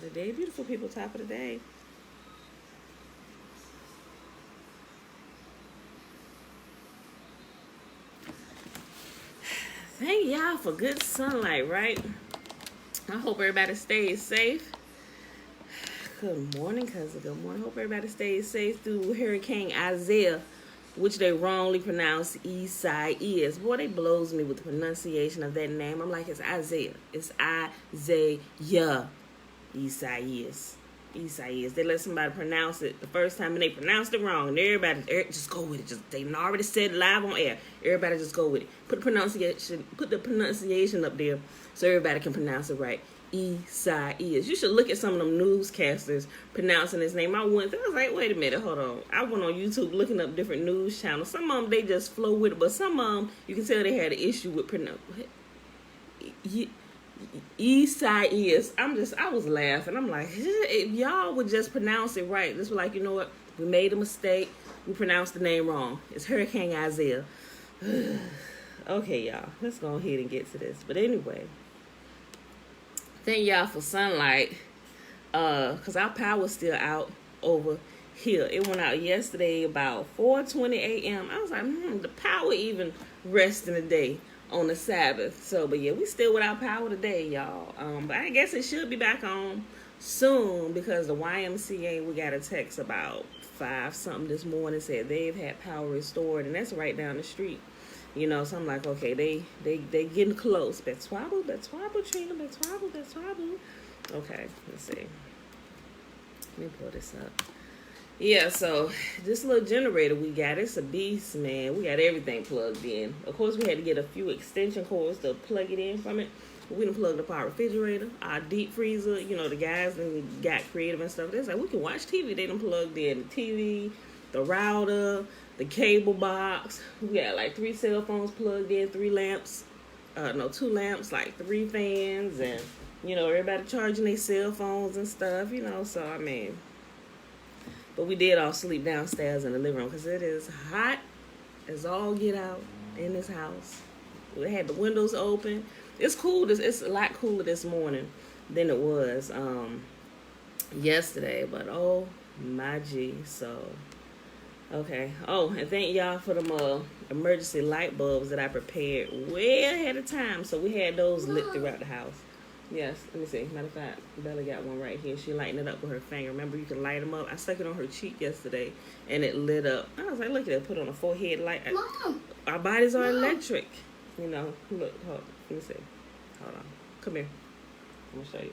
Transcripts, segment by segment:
of the day. Beautiful people, top of the day. Thank y'all for good sunlight, right? I hope everybody stays safe. Good morning, cousin. Good morning. Hope everybody stays safe through Hurricane Isaiah, which they wrongly pronounce Isaiah. Boy, they blows me with the pronunciation of that name. I'm like, it's Isaiah. It's Isaiah. Isaiah. They let somebody pronounce it the first time and they pronounced it wrong, and everybody just go with it. They already said it live on air. Everybody just go with it. Put the pronunciation up there so everybody can pronounce it right. Isaiah. You should look at some of them newscasters pronouncing his name. I was like, wait a minute, hold on. I went on YouTube looking up different news channels. Some of them they just flow with it, but some of them you can tell they had an issue with pronunciation. Isaiah. I was laughing. I'm like, if y'all would just pronounce it right, this was like, you know what? We made a mistake. We pronounced the name wrong. It's Hurricane Isaiah. Okay, y'all. Let's go ahead and get to this. But anyway, thank y'all for sunlight. Cause our power's still out over here. It went out yesterday about 4:20 a.m. I was like, the power even resting today on the Sabbath. So, but yeah, we still without power today, y'all. But I guess it should be back on soon because the YMCA, we got a text about 5 something this morning said they've had power restored, and that's right down the street. You know, so I'm like, okay, they getting close. Betwabble, Trina, Betwabble. Okay, let's see. Let me pull this up. Yeah, so this little generator we got, it's a beast, man. We got everything plugged in. Of course, we had to get a few extension cords to plug it in from it. We done plugged up our refrigerator, our deep freezer. You know, the guys done got creative and stuff. They're like, we can watch TV. They done plugged in the TV, the router, the cable box. We got like 3 cell phones plugged in, 2 lamps, like 3 fans, and, you know, everybody charging their cell phones and stuff, you know, so, I mean. But we did all sleep downstairs in the living room because it is hot as all get out in this house. We had the windows open. It's cool. It's a lot cooler this morning than it was yesterday. But oh my G. So, okay. Oh, and thank y'all for them emergency light bulbs that I prepared way ahead of time. So we had those lit throughout the house. Yes, let me see. Matter of fact, Bella got one right here. She lightened it up with her finger. Remember, you can light them up. I stuck it on her cheek yesterday, and it lit up. I was like, look at it. Put on a forehead light. Mom. Our bodies are electric. You know, look. Hold. Let me see. Hold on. Come here. I'm going to show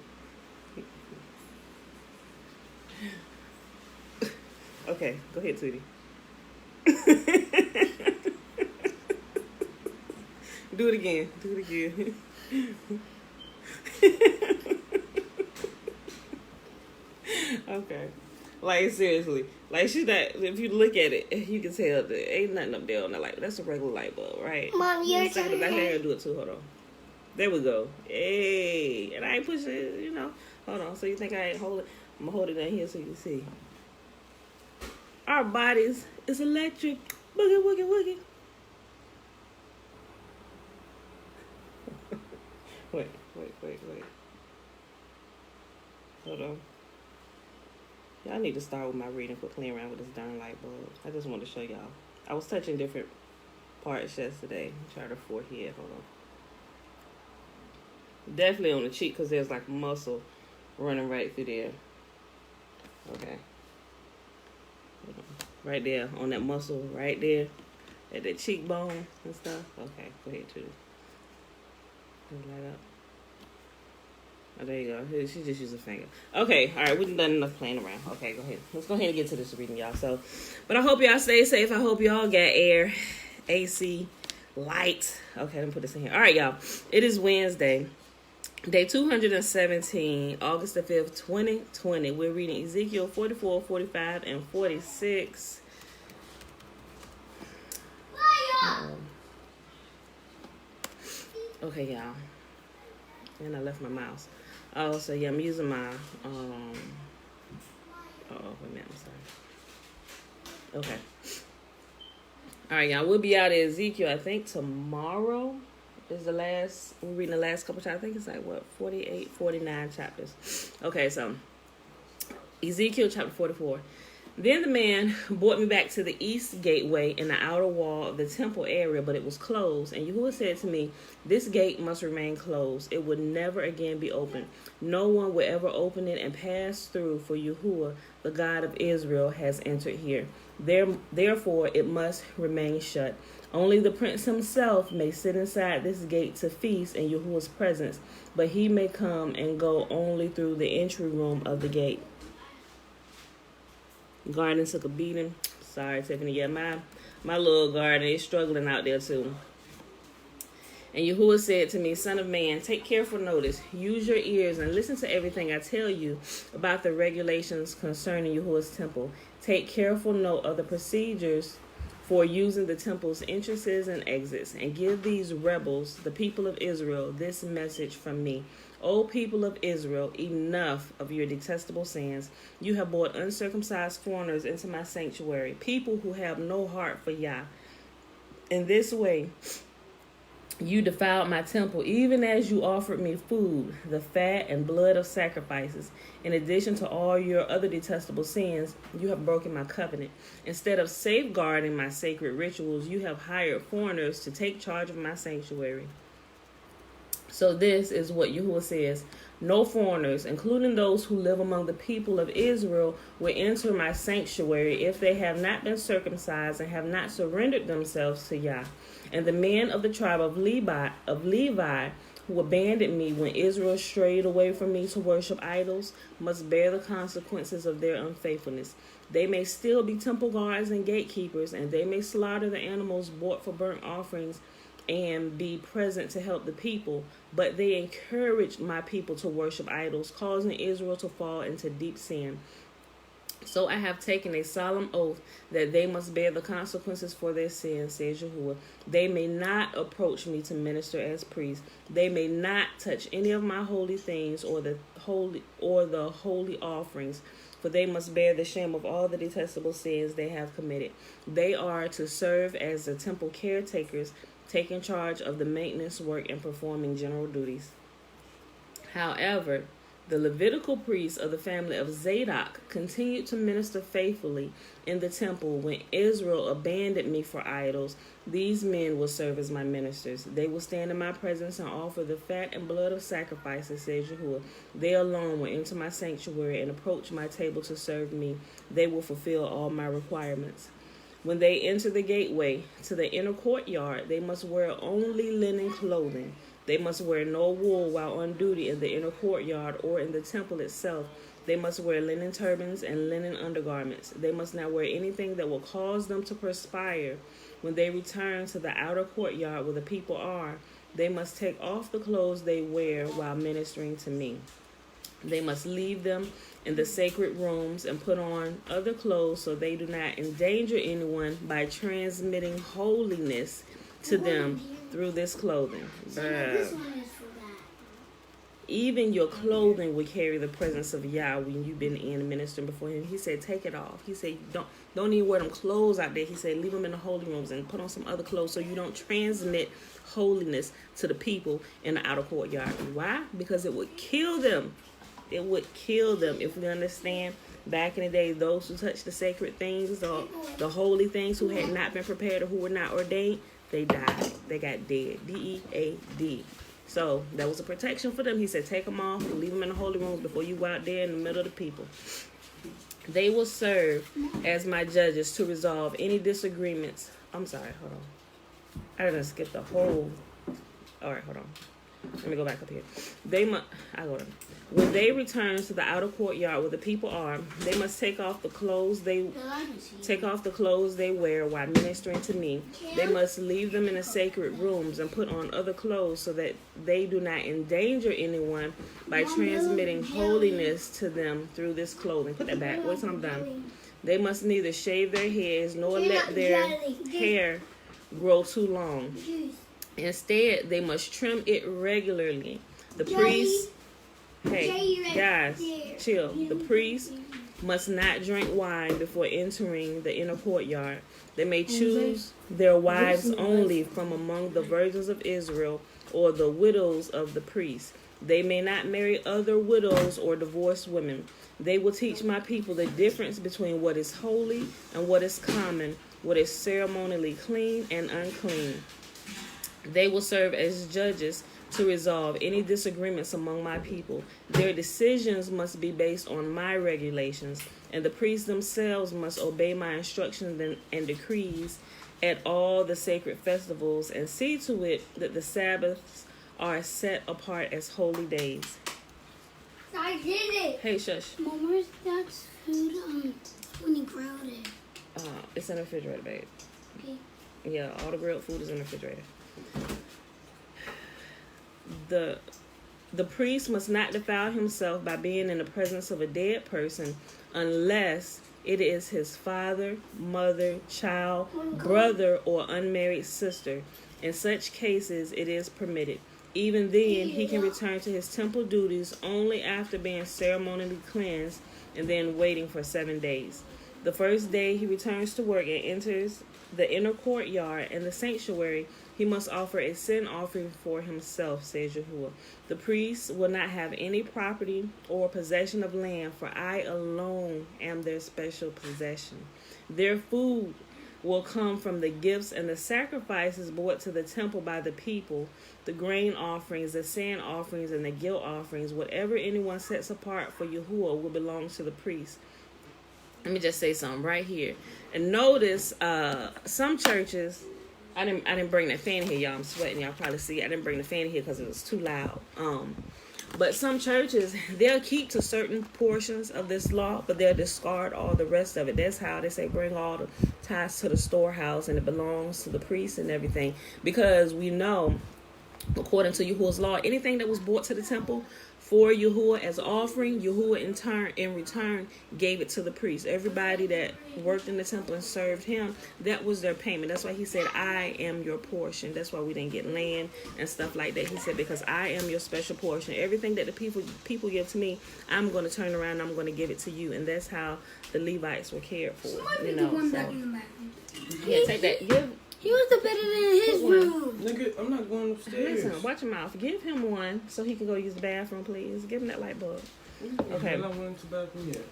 you. Okay, go ahead, sweetie. Do it again. Okay, like seriously, like she's not. If you look at it, you can tell that ain't nothing up there on the light. That's a regular light bulb, right? Mom, you're trying to do it too. Hold on. There we go. Hey, and I ain't pushing it. You know. Hold on. So you think I ain't hold it? I'm gonna hold it down here so you can see. Our bodies is electric. Boogie, woogie, woogie. Wait. Hold on. Y'all need to start with my reading. Quit playing around with this darn light bulb. I just want to show y'all. I was touching different parts yesterday. Try her forehead. Hold on. Definitely on the cheek because there's like muscle running right through there. Okay. Right there on that muscle right there at the cheekbone and stuff. Okay, go ahead too. Light up. Oh, there you go. She just used a finger. Okay, all right. We've done enough playing around. Okay, go ahead. Let's go ahead and get to this reading, y'all. So, but I hope y'all stay safe. I hope y'all got air, AC, light. Okay, let me put this in here. All right, y'all. It is Wednesday, day 217, August the 5th, 2020. We're reading Ezekiel 44, 45, and 46. Okay, y'all. And I left my mouse. Oh, so yeah, I'm using my, wait a minute, I'm sorry. Okay. All right, y'all, we'll be out at Ezekiel, I think, tomorrow. is the last, we're reading the last couple chapters. I think it's like, what, 48, 49 chapters. Okay, so Ezekiel chapter 44. Then the man brought me back to the east gateway in the outer wall of the temple area, but it was closed. And Yahuwah said to me, this gate must remain closed. It would never again be opened. No one will ever open it and pass through, for Yahuwah, the God of Israel, has entered here. Therefore, it must remain shut. Only the prince himself may sit inside this gate to feast in Yahuwah's presence, but he may come and go only through the entry room of the gate. Garden took a beating. Sorry, Tiffany. Yeah, my little garden is struggling out there too. And Yahuwah said to me, Son of man, take careful notice. Use your ears and listen to everything I tell you about the regulations concerning Yahuwah's temple. Take careful note of the procedures for using the temple's entrances and exits, and give these rebels, the people of Israel, this message from me. O people of Israel, enough of your detestable sins. You have brought uncircumcised foreigners into my sanctuary, people who have no heart for Yah. In this way, you defiled my temple, even as you offered me food, the fat and blood of sacrifices. In addition to all your other detestable sins, you have broken my covenant. Instead of safeguarding my sacred rituals, you have hired foreigners to take charge of my sanctuary. So this is what Yahuwah says. No foreigners, including those who live among the people of Israel, will enter my sanctuary if they have not been circumcised and have not surrendered themselves to Yah. And the men of the tribe of Levi who abandoned me when Israel strayed away from me to worship idols must bear the consequences of their unfaithfulness. They may still be temple guards and gatekeepers, and they may slaughter the animals bought for burnt offerings and be present to help the people, but they encouraged my people to worship idols, causing Israel to fall into deep sin. So I have taken a solemn oath that they must bear the consequences for their sins, says Yahuwah. They may not approach me to minister as priests. They may not touch any of my holy things or the holy offerings, for they must bear the shame of all the detestable sins they have committed. They are to serve as the temple caretakers, taking charge of the maintenance work and performing general duties. However, the Levitical priests of the family of Zadok continued to minister faithfully in the temple when Israel abandoned me for idols. These men will serve as my ministers. They will stand in my presence and offer the fat and blood of sacrifices, says Yahuwah. They alone will enter my sanctuary and approach my table to serve me. They will fulfill all my requirements. When they enter the gateway to the inner courtyard, they must wear only linen clothing. They must wear no wool while on duty in the inner courtyard or in the temple itself. They must wear linen turbans and linen undergarments. They must not wear anything that will cause them to perspire. When they return to the outer courtyard where the people are, they must take off the clothes they wear while ministering to me. They must leave them in the sacred rooms and put on other clothes so they do not endanger anyone by transmitting holiness to them through this clothing. Even your clothing will carry the presence of Yah when you've been in and ministering before him. He said, take it off. He said, don't even wear them clothes out there. He said, leave them in the holy rooms and put on some other clothes so you don't transmit holiness to the people in the outer courtyard. Why? Because it would kill them. It would kill them. If we understand, back in the day, those who touched the sacred things or the holy things who had not been prepared or who were not ordained, they died. They got dead. D-E-A-D. So that was a protection for them. He said, take them off and leave them in the holy rooms before you go out there in the middle of the people. They will serve as my judges to resolve any disagreements. I'm sorry, hold on. I didn't skip the whole. All right, hold on. Let me go back up here. When they return to the outer courtyard where the people are, they must take off the clothes they wear while ministering to me. They must leave them in the sacred rooms and put on other clothes so that they do not endanger anyone by transmitting holiness to them through this clothing. Put that back. Wait till I'm done. They must neither shave their heads nor let their hair grow too long. Instead, they must trim it regularly. The priest, guys, chill. The priest must not drink wine before entering the inner courtyard. They may choose their wives only from among the virgins of Israel or the widows of the priests. They may not marry other widows or divorced women. They will teach my people the difference between what is holy and what is common, what is ceremonially clean and unclean. They will serve as judges to resolve any disagreements among my people. Their decisions must be based on my regulations, and the priests themselves must obey my instructions and decrees at all the sacred festivals, and see to it that the Sabbaths are set apart as holy days. I did it. Hey, shush. Mom, where's Dad's food when he grilled it? It's in the refrigerator, babe. Okay. Yeah, all the grilled food is in the refrigerator. The priest must not defile himself by being in the presence of a dead person unless it is his father, mother, child, brother, or unmarried sister. In such cases, it is permitted. Even then, he can return to his temple duties only after being ceremonially cleansed and then waiting for 7 days. The first day he returns to work and enters the inner courtyard and the sanctuary, he must offer a sin offering for himself, says Yahuwah. The priest will not have any property or possession of land, for I alone am their special possession. Their food will come from the gifts and the sacrifices brought to the temple by the people, the grain offerings, the sin offerings, and the guilt offerings. Whatever anyone sets apart for Yahuwah will belong to the priest. Let me just say something right here. And notice some churches, I didn't bring that fan here, y'all. I'm sweating. Y'all probably see I didn't bring the fan here because it was too loud. But some churches, they'll keep to certain portions of this law, but they'll discard all the rest of it. That's how they say bring all the tithes to the storehouse, and it belongs to the priests and everything. Because we know, according to Yahuwah's law, anything that was brought to the temple for Yahuwah as offering, Yahuwah in return gave it to the priest. Everybody that worked in the temple and served him, that was their payment. That's why he said, I am your portion. That's why we didn't get land and stuff like that. He said, because I am your special portion. Everything that the people give to me, I'm going to turn around and I'm going to give it to you. And that's how the Levites were cared for. You know, yeah, take that. He was the better than his room. Nigga, I'm not going upstairs. Listen, watch your mouth. Give him one so he can go use the bathroom, please. Give him that light bulb. Okay. I'm not going to the bathroom yet.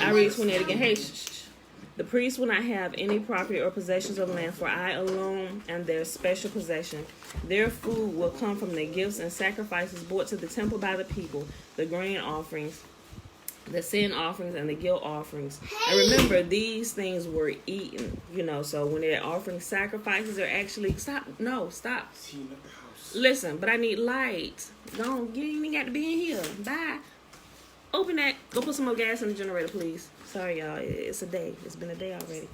I read 28 again. Hey, shh. The priest will not have any property or possessions of land, for I alone am their special possession. Their food will come from the gifts and sacrifices brought to the temple by the people, the grain offerings, the sin offerings, and the guilt offerings. And remember, these things were eaten, so when they're offering sacrifices, they're actually, stop. Listen, but I need light. Don't, you ain't even got to be in here. Bye. Open that. Go put some more gas in the generator, please. Sorry, y'all. It's a day. It's been a day already.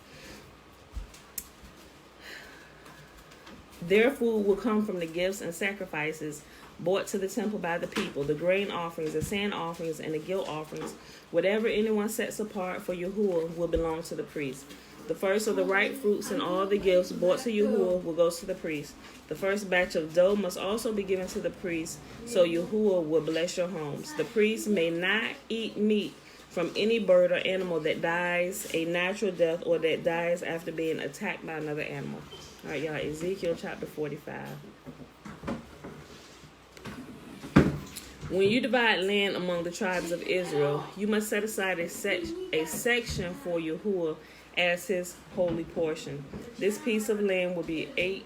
Their food will come from the gifts and sacrifices brought to the temple by the people, the grain offerings, the sin offerings, and the guilt offerings. Whatever anyone sets apart for Yahuwah will belong to the priest. The first of the ripe fruits and all the gifts brought to Yahuwah will go to the priest. The first batch of dough must also be given to the priest, so Yahuwah will bless your homes. The priest may not eat meat from any bird or animal that dies a natural death or that dies after being attacked by another animal. All right, y'all, Ezekiel Chapter 45. When you divide land among the tribes of Israel, you must set aside a section for Yahuwah as his holy portion. This piece of land will be 8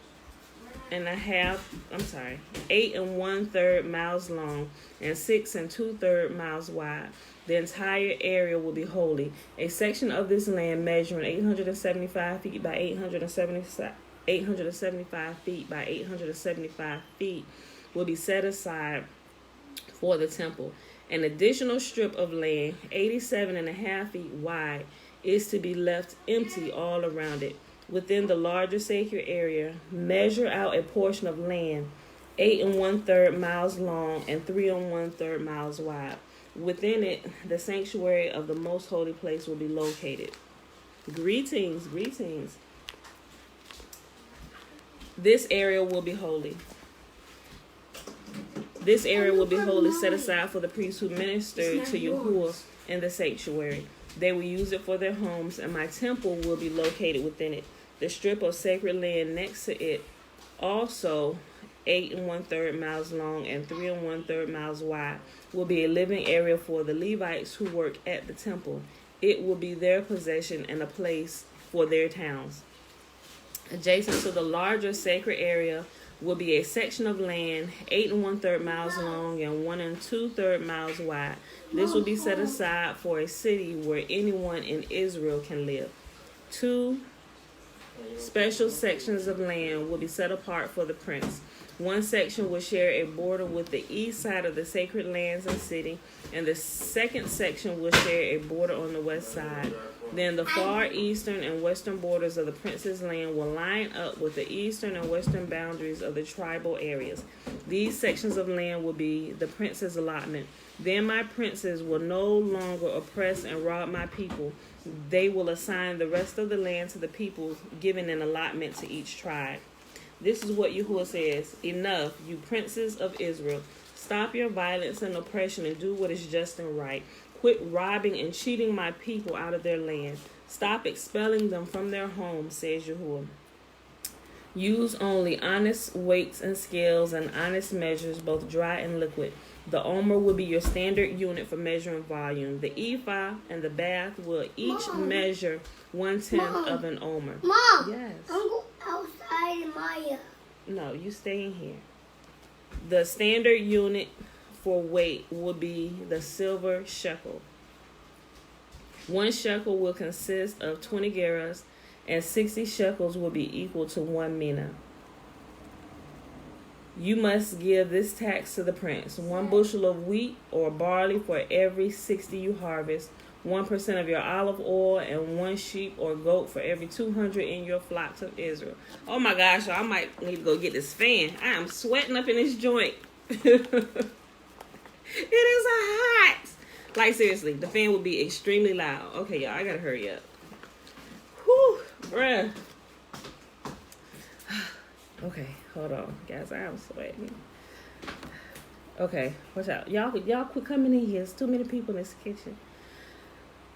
1/3 miles long and 6 2/3 miles wide. The entire area will be holy. A section of this land measuring 875 feet by 875 feet by 875 feet will be set aside for the temple. An additional strip of land, 87.5 feet wide, is to be left empty all around it. Within the larger sacred area, measure out a portion of land 8 1/3 miles long and 3 1/3 miles wide. Within it, the sanctuary of the most holy place will be located. Greetings. This area will be holy. This area will be wholly set aside for the priests who minister to Yahuwah in the sanctuary. They will use it for their homes, and my temple will be located within it. The strip of sacred land next to it also 8 1/3 miles long and 3 1/3 miles wide, will be a living area for the Levites who work at the temple. It will be their possession and a place for their towns. Adjacent to the larger sacred area will be a section of land 8 1/3 miles long and 1 2/3 miles wide. This will be set aside for a city where anyone in Israel can live. 2 special sections of land will be set apart for the prince. One section will share a border with the east side of the sacred lands and city, and the second section will share a border on the west side. Then the far eastern and western borders of the prince's land will line up with the eastern and western boundaries of the tribal areas. These sections of land will be the prince's allotment. Then my princes will no longer oppress and rob my people. They will assign the rest of the land to the people, giving an allotment to each tribe. This is what Yahuwah says: Enough, you princes of Israel. Stop your violence and oppression and do what is just and right. Quit robbing and cheating my people out of their land. Stop expelling them from their homes, says Yahuwah. Use only honest weights and scales and honest measures, both dry and liquid. The omer will be your standard unit for measuring volume. The ephah and the bath will each measure 1/10 of an omer. Mom, Yes. I'm going outside in Maya. No, you stay in here. The standard unit for weight will be the silver shekel. 1 shekel will consist of 20 gerahs, and 60 shekels will be equal to 1 mina. You must give this tax to the prince: 1 bushel of wheat or barley for every 60 you harvest, 1% of your olive oil, and 1 sheep or goat for every 200 in your flocks of Israel. Oh my gosh, I might need to go get this fan. I am sweating up in this joint. It is hot. Like, seriously, the fan will be extremely loud. Okay, y'all, I gotta hurry up. Whew, bruh. Okay, hold on, guys. I am sweating. Okay, watch out. Y'all quit coming in here. There's too many people in this kitchen.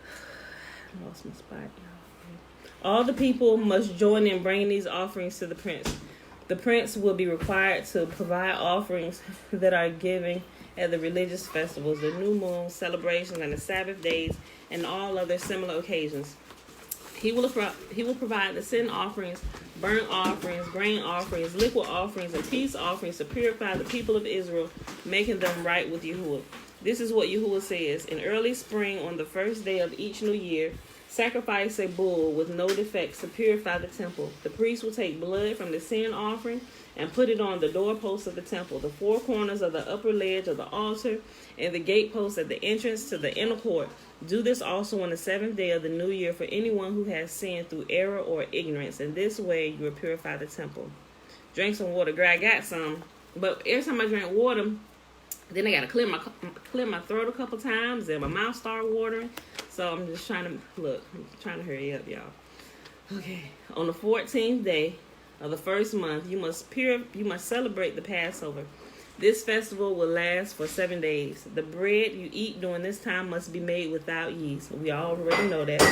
I lost my spot, y'all. All the people must join in bringing these offerings to the prince. The prince will be required to provide offerings that are given at the religious festivals, the new moon celebrations, and the Sabbath days, and all other similar occasions. He will provide the sin offerings, burnt offerings, grain offerings, liquid offerings, and peace offerings to purify the people of Israel, making them right with Yahuwah. This is what Yahuwah says: in early spring, on the first day of each new year, sacrifice a bull with no defects to purify the temple. The priest will take blood from the sin offering and put it on the doorposts of the temple, the 4 corners of the upper ledge of the altar, and the gateposts at the entrance to the inner court. Do this also on the 7th day of the new year for anyone who has sinned through error or ignorance. In this way, you will purify the temple. Drink some water. Girl, I got some. But every time I drink water, then I got to clear my throat a couple times, and my mouth start watering. So I'm just trying to hurry up, y'all. Okay. On the 14th day of the first month, you must celebrate the Passover. This festival will last for 7 days. The bread you eat during this time must be made without yeast. We already know that.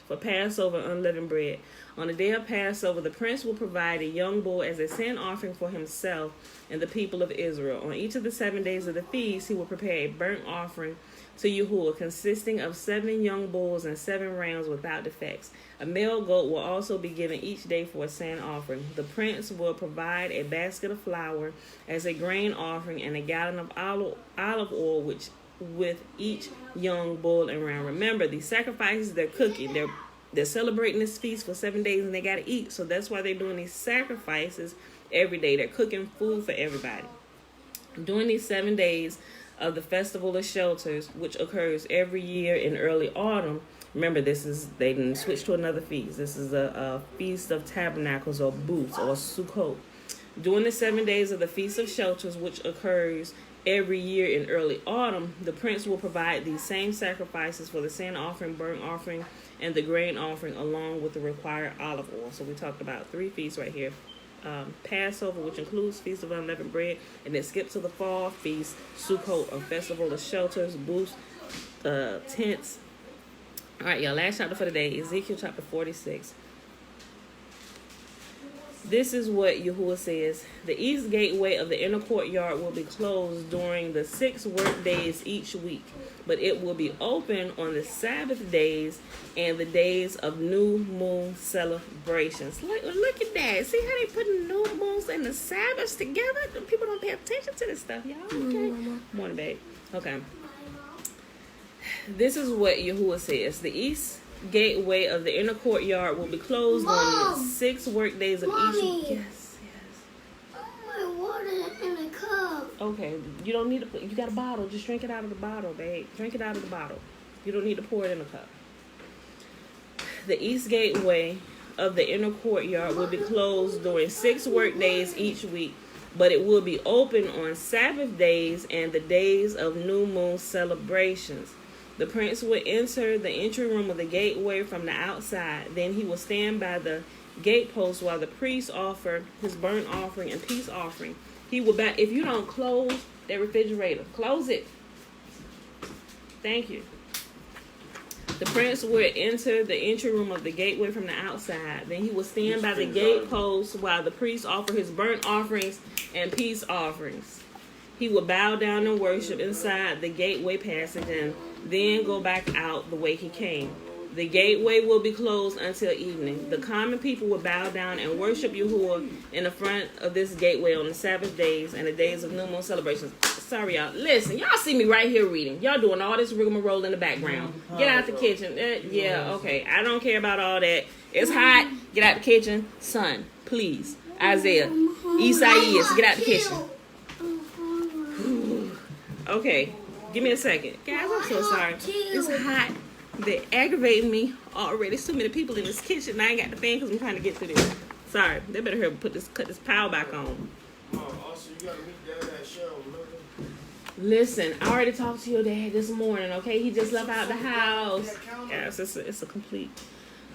For Passover, unleavened bread. On the day of Passover, the prince will provide a young bull as a sin offering for himself and the people of Israel. On each of the 7 days of the feast, he will prepare a burnt offering to Yahuwah, consisting of 7 young bulls and 7 rams without defects. A male goat will also be given each day for a sin offering. The prince will provide a basket of flour as a grain offering and a gallon of olive oil, which with each young bull and ram. Remember, these sacrifices, they're cooking. They're celebrating this feast for 7 days, and they got to eat. So that's why they're doing these sacrifices every day. They're cooking food for everybody. During these 7 days of the Festival of Shelters, which occurs every year in early autumn. Remember, they didn't switch to another feast. This is a Feast of Tabernacles, or Booths, or Sukkot. During the 7 days of the Feast of Shelters, which occurs every year in early autumn, the prince will provide these same sacrifices for the sin offering, burnt offering, and the grain offering, along with the required olive oil. So we talked about 3 feasts right here. Passover, which includes Feast of Unleavened Bread, and then skip to the fall feast, Sukkot, or Festival of Shelters, Booths, tents. All right, y'all, last chapter for the day, Ezekiel Chapter 46. This is what Yahuwah says. The east gateway of the inner courtyard will be closed during the 6 work days each week, but it will be open on the Sabbath days and the days of new moon celebrations. Look at that. See how they putting new moons and the Sabbaths together? People don't pay attention to this stuff, y'all. Okay. Morning, babe. Okay. This is what Yahuwah says. The east gateway of the inner courtyard will be closed on the 6 work days of each week. Yes. My water in a cup. Okay, you don't need to. You got a bottle. Just drink it out of the bottle, babe. Drink it out of the bottle. You don't need to pour it in a cup. The east gateway of the inner courtyard will be closed during 6 work days each week, but it will be open on Sabbath days and the days of new moon celebrations. The prince will enter the entry room of the gateway from the outside. Then he will stand by the gatepost while the priest offer his burnt offering and peace offering. He will back. If you don't close that refrigerator, close it. Thank you. The prince will enter the entry room of the gateway from the outside. Then he will stand by the gatepost while the priest offer his burnt offerings and peace offerings. He will bow down and worship inside the gateway passage and then go back out the way he came. The gateway will be closed until evening. The common people will bow down and worship Yahuwah in the front of this gateway on the Sabbath days and the days of new moon celebrations. Sorry, y'all. Listen, y'all see me right here reading. Y'all doing all this rigmarole in the background. Get out the kitchen. Yeah, okay. I don't care about all that. It's hot. Get out the kitchen. Son, please. Isaiah. Isaias, get out the kitchen. Okay, give me a second. Guys, I'm so sorry. It's hot. They're aggravating me already. So many people in this kitchen. I ain't got the fan because I'm trying to get to this. Sorry. They better hurry cut this power back on. Also, you gotta meet Dad at show, Listen, I already talked to your dad this morning, okay? He just left out the house. Guys, it's a complete...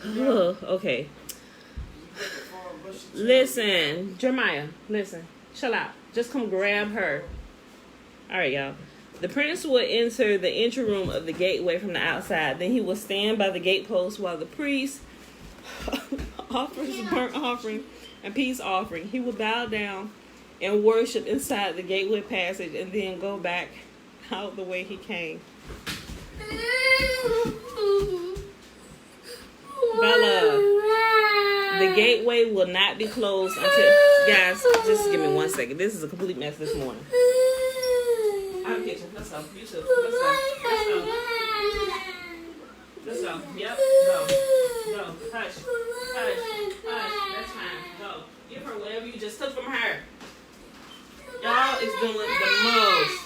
okay. Listen, Jeremiah, listen. Chill out. Just come grab her. All right, y'all. The prince will enter the entry room of the gateway from the outside. Then he will stand by the gatepost while the priest offers a burnt offering and peace offering. He will bow down and worship inside the gateway passage and then go back out the way he came. Bella, the gateway will not be closed until... Guys, just give me 1 second. This is a complete mess this morning. Out of the kitchen. Let's go. You too. Let's go. Let's go. Yep. Go. Go. Hush. Hush. Hush. That's fine. Go. Give her whatever you just took from her. Y'all is doing the most.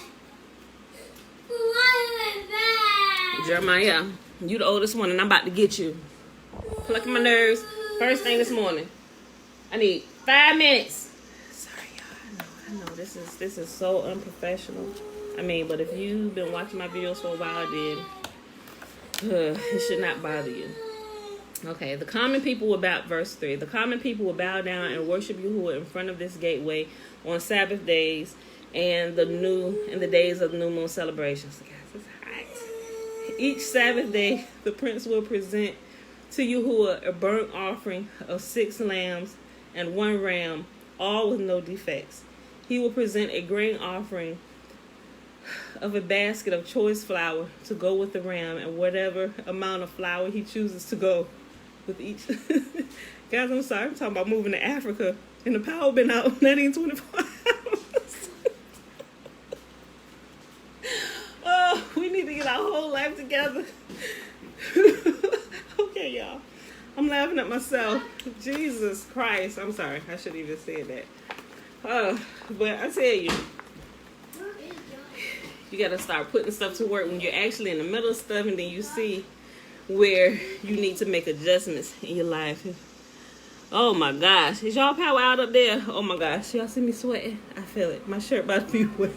Jeremiah, you the oldest one, and I'm about to get you. Plucking my nerves. First thing this morning. I need 5 minutes. Sorry, y'all. I know. This is so unprofessional. I mean, but if you've been watching my videos for a while, then it should not bother you. Okay, the common people will bow, verse 3. The common people will bow down and worship Yahuwah in front of this gateway on Sabbath days and the days of the new moon celebrations. Guys, it's hot. Each Sabbath day, the prince will present to Yahuwah a burnt offering of 6 lambs and 1 ram, all with no defects. He will present a grain offering of a basket of choice flour to go with the ram and whatever amount of flour he chooses to go with each. Guys, I'm sorry. I'm talking about moving to Africa and the power been out not even 24 hours. Oh, we need to get our whole life together. Okay, y'all. I'm laughing at myself. Jesus Christ. I'm sorry. I shouldn't even say that. But I tell you, you got to start putting stuff to work when you're actually in the middle of stuff and then you see where you need to make adjustments in your life. Oh my gosh. Is y'all power out up there? Oh my gosh. Y'all see me sweating? I feel it. My shirt about to be wet.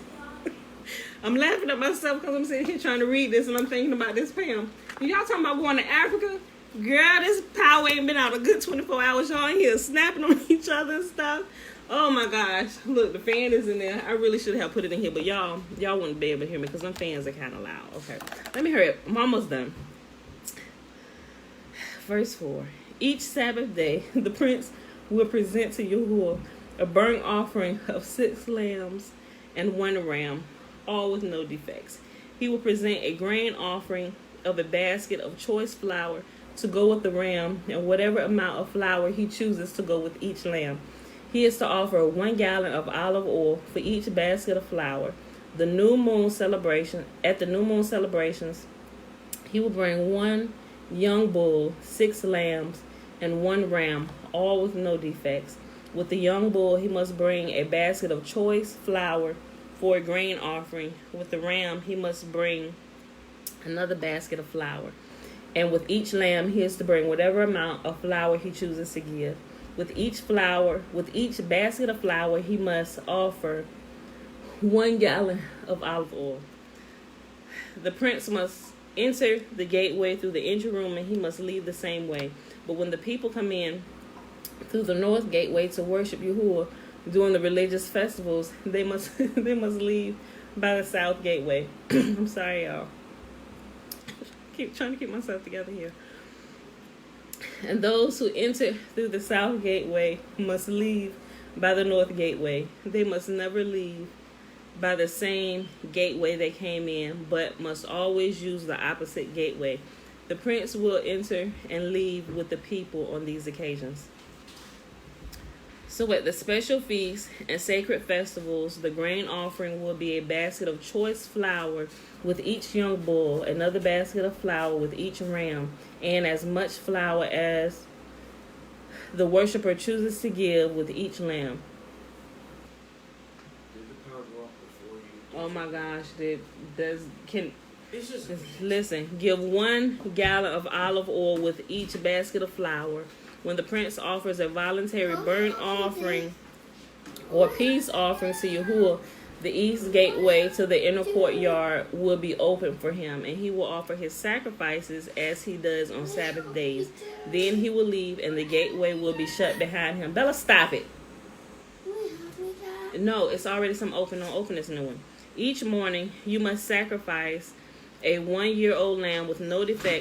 I'm laughing at myself because I'm sitting here trying to read this and I'm thinking about this Pam. Y'all talking about going to Africa? Girl, this power ain't been out a good 24 hours. Y'all in here snapping on each other and stuff. Oh my gosh. Look, the fan is in there. I really should have put it in here, but y'all wouldn't be able to hear me because them fans are kind of loud. Okay. Let me hurry up. I'm almost done. Verse 4. Each Sabbath day, the prince will present to Yahuwah a burnt offering of 6 lambs and 1 ram, all with no defects. He will present a grain offering of a basket of choice flour to go with the ram, and whatever amount of flour he chooses to go with each lamb. He is to offer 1 gallon of olive oil for each basket of flour. At the new moon celebrations, he will bring 1 young bull, 6 lambs, and 1 ram, all with no defects. With the young bull, he must bring a basket of choice flour for a grain offering. With the ram, he must bring another basket of flour. And with each lamb, he is to bring whatever amount of flour he chooses to give. With each basket of flour, he must offer 1 gallon of olive oil. The prince must enter the gateway through the entry room, and he must leave the same way. But when the people come in through the north gateway to worship Yahuwah during the religious festivals, they must leave by the south gateway. I'm sorry, y'all. Keep trying to keep myself together here. And those who enter through the south gateway must leave by the north gateway. They must never leave by the same gateway they came in, but must always use the opposite gateway. The prince will enter and leave with the people on these occasions. So at the special feasts and sacred festivals, the grain offering will be a basket of choice flour with each young bull, another basket of flour with each ram, and as much flour as the worshiper chooses to give with each lamb. Oh my gosh, listen, give 1 gallon of olive oil with each basket of flour. When the prince offers a voluntary burnt offering or peace offering to Yahuwah, the east gateway to the inner courtyard will be open for him, and he will offer his sacrifices as he does on Sabbath days. Then he will leave, and the gateway will be shut behind him. Bella, stop it. No, it's already some open. Don't open this new one. Each morning, you must sacrifice a 1-year-old lamb with no defect